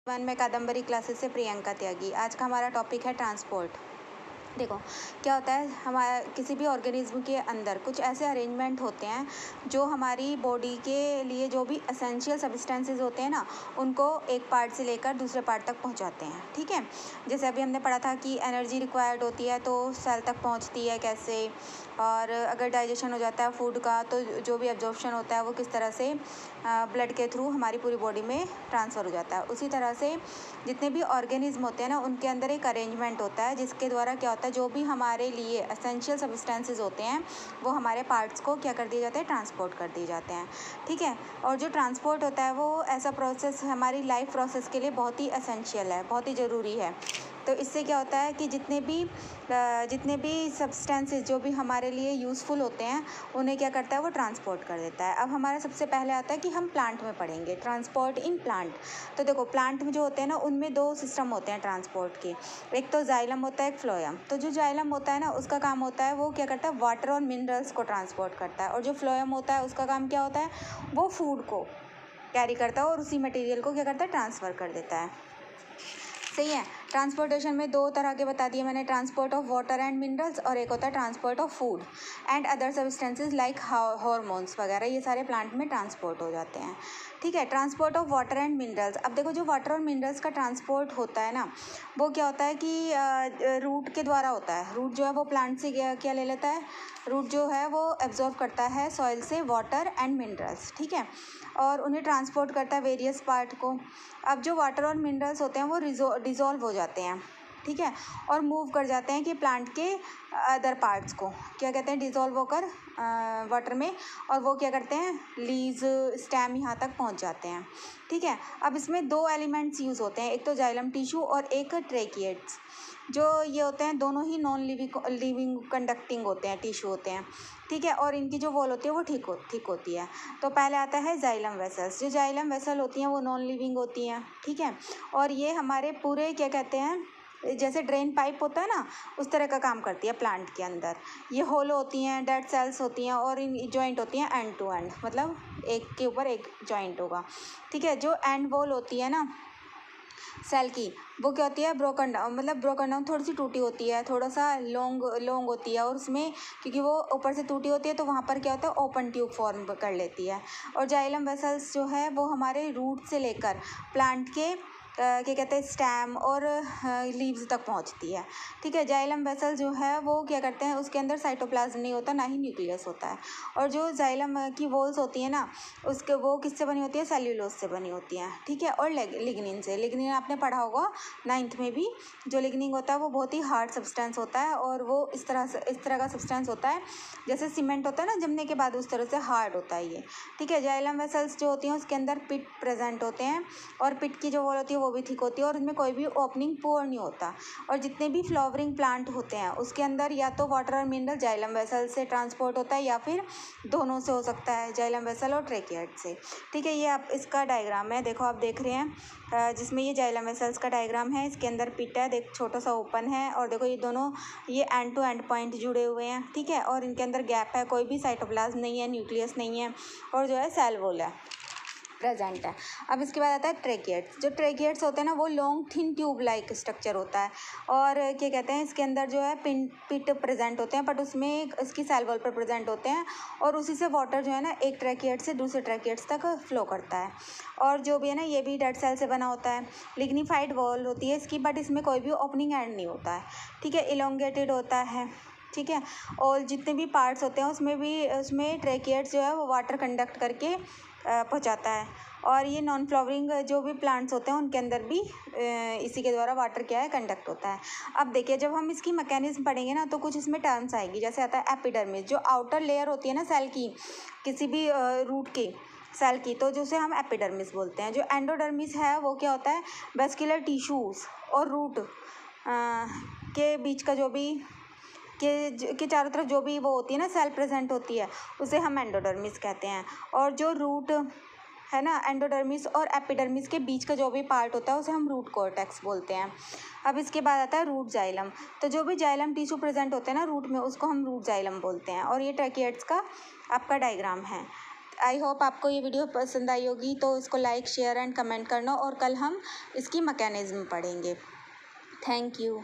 One में Kadambari classes से प्रियंका त्यागी। आज का हमारा टॉपिक है ट्रांसपोर्ट। देखो क्या होता है, हमारा किसी भी ऑर्गेनिज्म के अंदर कुछ ऐसे अरेंजमेंट होते हैं जो हमारी बॉडी के लिए जो भी एसेंशियल सब्सटेंसेस होते हैं ना, उनको एक पार्ट से लेकर दूसरे पार्ट तक पहुंचाते हैं। ठीक है, जैसे अभी हमने पढ़ा था कि एनर्जी रिक्वायर्ड होती है तो सेल तक पहुंचती है कैसे, और अगर डाइजेशन हो जाता है फूड का तो जो भी एब्जॉर्प्शन होता है वो किस तरह से ब्लड के थ्रू हमारी पूरी बॉडी में ट्रांसफ़र हो जाता है। उसी तरह से जितने भी ऑर्गेनिज्म होते हैं ना, उनके अंदर एक अरेंजमेंट होता है जिसके द्वारा क्या होता है, जो भी हमारे लिए एसेंशियल सब्सटेंसेस होते हैं वो हमारे पार्ट्स को क्या कर दिए जाते हैं, ट्रांसपोर्ट कर दिए जाते हैं। ठीक है, और जो ट्रांसपोर्ट होता है वो ऐसा प्रोसेस हमारी लाइफ प्रोसेस के लिए बहुत ही एसेंशियल है, बहुत ही ज़रूरी है। तो इससे क्या होता है कि जितने भी सब्सटेंसेस जो भी हमारे लिए यूज़फुल होते हैं उन्हें क्या करता है, वो ट्रांसपोर्ट कर देता है। अब हमारा सबसे पहले आता है कि हम प्लांट में पढ़ेंगे ट्रांसपोर्ट इन प्लांट। तो देखो प्लांट में जो होते हैं ना, उनमें दो सिस्टम होते हैं ट्रांसपोर्ट के, एक तो जाइलम होता है, एक फ्लोएम। तो जो जाइलम होता है ना, उसका काम होता है वो क्या करता है, वाटर और मिनरल्स को ट्रांसपोर्ट करता है, और जो फ्लोएम होता है उसका काम क्या होता है, वो फूड को कैरी करता है और उसी मटेरियल को क्या करता है, ट्रांसफ़र कर देता है। सही है। ट्रांसपोर्टेशन में दो तरह के बता दिए मैंने, transport of water and minerals, और एक होता है transport of food and other substances like hormones वगैरह, ये सारे प्लांट में ट्रांसपोर्ट हो जाते हैं। ठीक है, transport of water and minerals. अब देखो जो वाटर और मिनरल्स का ट्रांसपोर्ट होता है ना, वो क्या होता है कि रूट के द्वारा होता है। रूट जो है वो प्लांट से क्या ले लेता है, रूट जो है वो एब्जॉर्ब करता है सॉइल से वाटर एंड मिनरल्स। ठीक है, और उन्हें ट्रांसपोर्ट करता है वेरियस पार्ट को। अब जो वाटर और मिनरल्स होते हैं वो डिज़ोल्व हो जाते हैं, ठीक है, और मूव कर जाते हैं कि प्लांट के अदर पार्ट्स को क्या कहते हैं, डिज़ोल्व होकर वाटर में, और वो क्या करते हैं, लीव्स स्टेम यहाँ तक पहुँच जाते हैं। ठीक है, अब इसमें दो एलिमेंट्स यूज़ होते हैं, एक तो जाइलम टिश्यू और एक ट्रेकिएट्स। जो ये होते हैं दोनों ही नॉन लिविंग कंडक्टिंग होते हैं, टिश्यू होते हैं। ठीक है, और इनकी जो वॉल होती है वो ठीक होती है। तो पहले आता है जाइलम वेसल्स। जो जाइलम वेसल होती हैं वो नॉन लिविंग होती हैं। ठीक है, और ये हमारे पूरे क्या कहते हैं, जैसे ड्रेन पाइप होता है ना, उस तरह का काम करती है प्लांट के अंदर। ये होलो होती हैं, डेड सेल्स होती हैं, और इन जॉइंट होती हैं एंड टू एंड, मतलब एक के ऊपर एक जॉइंट होगा। ठीक है, जो एंड वॉल होती है ना सेल की, वो क्या होती है, ब्रोकन डाउन, मतलब ब्रोकन डाउन थोड़ी सी टूटी होती है, थोड़ा सा लॉन्ग होती है, और उसमें क्योंकि वो ऊपर से टूटी होती है तो वहाँ पर क्या होता है, ओपन ट्यूब फॉर्म कर लेती है। और जाइलम वेसल्स जो है वो हमारे रूट से लेकर प्लांट के क्या कहते हैं, स्टेम और लीव्स तक पहुंचती है। ठीक है, जाइलम वेसल जो है वो क्या करते हैं, उसके अंदर साइटोप्लाज्म नहीं होता, ना ही न्यूक्लियस होता है। और जो जाइलम की वॉल्स होती है ना, उसके वो किससे बनी होती है, सेल्यूलोज से बनी होती हैं। ठीक है, और लिग्निन से। लिग्निन आपने पढ़ा होगा 9th में भी। जो लिग्निन होता है वो बहुत ही हार्ड सब्सटेंस होता है, और वो इस तरह का सब्सटेंस होता है जैसे सीमेंट होता है ना जमने के बाद, उस तरह से हार्ड होता है ये। ठीक है, जाइलम वेसल्स जो होती हैं उसके अंदर पिट प्रेजेंट होते हैं, और पिट की जो वॉल होती है वो भी थिक होती है, और उनमें कोई भी ओपनिंग पोर नहीं होता। और जितने भी फ्लावरिंग प्लांट होते हैं उसके अंदर या तो वाटर और मिनरल जाइलम वेसल से ट्रांसपोर्ट होता है, या फिर दोनों से हो सकता है, जाइलम वेसल और ट्रेकिएट से। ठीक है, ये आप इसका डायग्राम है, देखो आप देख रहे हैं जिसमें ये जाइलम वेसल्स का डायग्राम है। इसके अंदर पिट है, देख छोटा सा ओपन है, और देखो ये दोनों ये एंड टू एंड पॉइंट जुड़े हुए हैं। ठीक है, और इनके अंदर गैप है, कोई भी साइटोप्लाज्म नहीं है, न्यूक्लियस नहीं है, और जो है सेल वॉल है प्रेजेंट है। अब इसके बाद आता है ट्रेकिएट्स। जो ट्रेकिएट्स होते हैं ना वो long thin tube like structure होता है, और क्या कहते हैं, इसके अंदर जो है पिट प्रेजेंट होते हैं, बट उसमें इसकी सेल वॉल पर प्रेजेंट होते हैं, और उसी से वाटर जो है ना एक ट्रेकिएट से दूसरे ट्रेकिएट्स तक फ्लो करता है। और जो भी है ना, ये भी डेड सेल से बना होता है। लिग्निफाइड वॉल होती है इसकी, बट इसमें कोई भी ओपनिंग एंड नहीं होता है। ठीक है, इलोंगेटेड होता है। ठीक है, और जितने भी पार्ट्स होते हैं उसमें ट्रेकिएट्स जो है वो वाटर कंडक्ट करके पहुंचाता है। और ये नॉन फ्लावरिंग जो भी प्लांट्स होते हैं उनके अंदर भी इसी के द्वारा वाटर क्या है, कंडक्ट होता है। अब देखिए जब हम इसकी मैकेनिज्म पढ़ेंगे ना, तो कुछ इसमें टर्म्स आएगी, जैसे आता है एपिडर्मिस, जो आउटर लेयर होती है ना सेल की, किसी भी रूट के सेल की, तो जिसे हम एपिडर्मिस बोलते हैं। जो एंडोडर्मिस है वो क्या होता है, वेस्कुलर टिश्यूज़ और रूट के बीच का जो भी के चारों तरफ जो भी वो होती है ना सेल प्रेजेंट होती है, उसे हम एंडोडर्मिस कहते हैं। और जो रूट है ना, एंडोडर्मिस और एपिडर्मिस के बीच का जो भी पार्ट होता है उसे हम रूट कॉर्टेक्स बोलते हैं। अब इसके बाद आता है रूट जाइलम। तो जो भी जाइलम टिश्यू प्रेजेंट होते हैं ना रूट में, उसको हम रूट जाइलम बोलते हैं। और ये ट्रेकिएट्स का आपका डायग्राम है। आई होप आपको ये वीडियो पसंद आई होगी, तो इसको लाइक शेयर एंड कमेंट करना, और कल हम इसकी मैकेनिज़्म पढ़ेंगे। Thank you.